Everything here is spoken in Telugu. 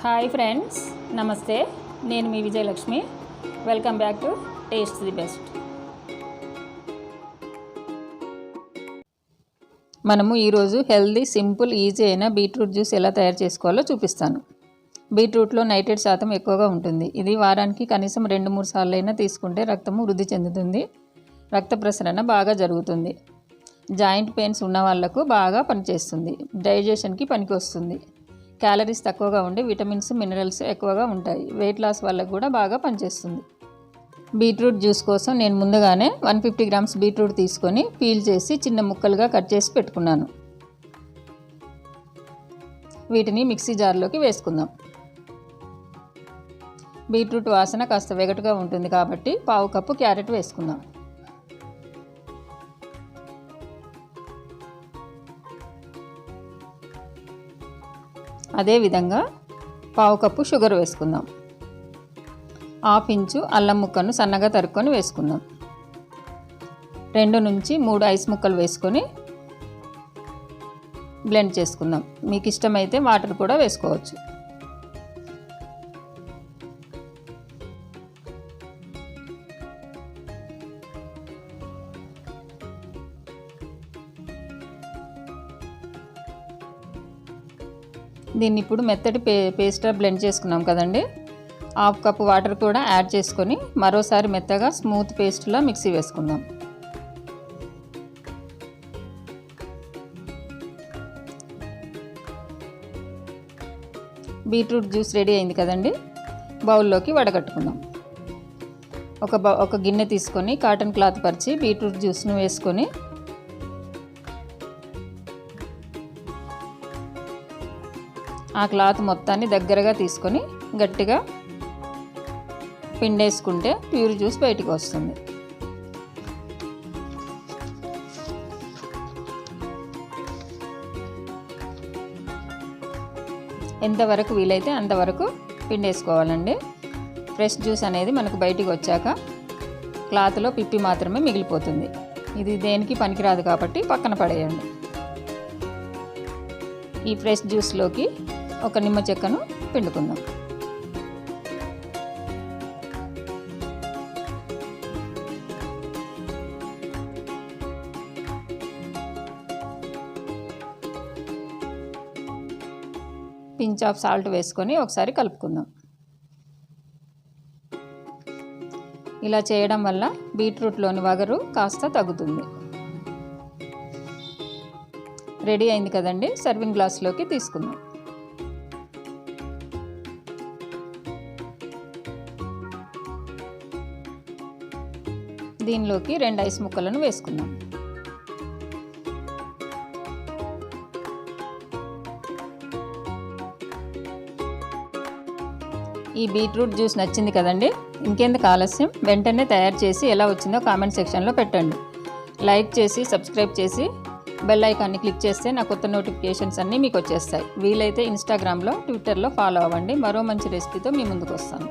హాయ్ ఫ్రెండ్స్, నమస్తే. నేను మీ Vijayalakshmi. Welcome back to taste the best. మనము ఈరోజు హెల్దీ, సింపుల్, ఈజీ అయిన బీట్రూట్ జ్యూస్ ఎలా తయారు చేసుకోవాలో చూపిస్తాను. బీట్రూట్లో నైట్రేట్ శాతం ఎక్కువగా ఉంటుంది. ఇది వారానికి కనీసం 2-3 సార్లు అయినా తీసుకుంటే రక్తము వృద్ధి చెందుతుంది, రక్త ప్రసరణ బాగా జరుగుతుంది. జాయింట్ పెయిన్స్ ఉన్న వాళ్లకు బాగా పనిచేస్తుంది. డైజెషన్కి పనికి వస్తుంది. క్యాలరీస్ తక్కువగా ఉండి విటమిన్స్, మినరల్స్ ఎక్కువగా ఉంటాయి. వెయిట్ లాస్ వాళ్ళకు కూడా బాగా పనిచేస్తుంది. బీట్రూట్ జ్యూస్ కోసం నేను ముందుగానే 150 గ్రామ్స్ బీట్రూట్ తీసుకొని పీల్ చేసి చిన్న ముక్కలుగా కట్ చేసి పెట్టుకున్నాను. వీటిని మిక్సీ జార్లోకి వేసుకుందాం. బీట్రూట్ వాసన కాస్త వెగటుగా ఉంటుంది కాబట్టి 1/2 కప్పు క్యారెట్ వేసుకుందాం. అదేవిధంగా 1/2 కప్పు షుగర్ వేసుకుందాం. 1/2 ఇంచు అల్లం ముక్కను సన్నగా తరుక్కొని వేసుకుందాం. 2 నుంచి 3 ఐస్ ముక్కలు వేసుకొని బ్లెండ్ చేసుకుందాం. మీకు ఇష్టమైతే వాటర్ కూడా వేసుకోవచ్చు. దీన్ని ఇప్పుడు మెత్తటి పేస్ట్గా బ్లెండ్ చేసుకున్నాం కదండి. 1/2 కప్పు వాటర్ కూడా యాడ్ చేసుకొని మరోసారి మెత్తగా స్మూత్ పేస్ట్లా మిక్సీ వేసుకుందాం. బీట్రూట్ జ్యూస్ రెడీ అయింది కదండి. బౌల్లోకి వడగట్టుకుందాం. ఒక గిన్నె తీసుకొని కాటన్ క్లాత్ పరిచి బీట్రూట్ జ్యూస్ను వేసుకొని ఆ క్లాత్ మొత్తాన్ని దగ్గరగా తీసుకొని గట్టిగా పిండేసుకుంటే ప్యూర్ జ్యూస్ బయటికి వస్తుంది. ఎంతవరకు వీలైతే అంతవరకు పిండేసుకోవాలండి. ఫ్రెష్ జ్యూస్ అనేది మనకు బయటికి వచ్చాక క్లాత్లో పిప్పి మాత్రమే మిగిలిపోతుంది. ఇది దేనికి పనికిరాదు కాబట్టి పక్కన పడేయండి. ఈ ఫ్రెష్ జ్యూస్లోకి ఒక నిమ్మ చెక్కను పిండుకుందాం. పించ్ ఆఫ్ సాల్ట్ వేసుకొని ఒకసారి కలుపుకుందాం. ఇలా చేయడం వల్ల బీట్రూట్లోని వగరు కాస్త తగ్గుతుంది. రెడీ అయింది కదండి. సర్వింగ్ గ్లాస్లోకి తీసుకుందాం. దీనిలోకి 2 ఐస్ ముక్కలను వేసుకుందాం. ఈ బీట్రూట్ జ్యూస్ నచ్చింది కదండి. ఇంకెందుకు ఆలస్యం, వెంటనే తయారు చేసి ఎలా వచ్చిందో కామెంట్ సెక్షన్లో పెట్టండి. లైక్ చేసి సబ్స్క్రైబ్ చేసి బెల్ ఐకాన్ని క్లిక్ చేస్తే నా కొత్త నోటిఫికేషన్స్ అన్నీ మీకు వచ్చేస్తాయి. వీలైతే ఇన్స్టాగ్రామ్లో, ట్విట్టర్లో ఫాలో అవ్వండి. మరో మంచి రెసిపీతో మీ ముందుకు వస్తాను.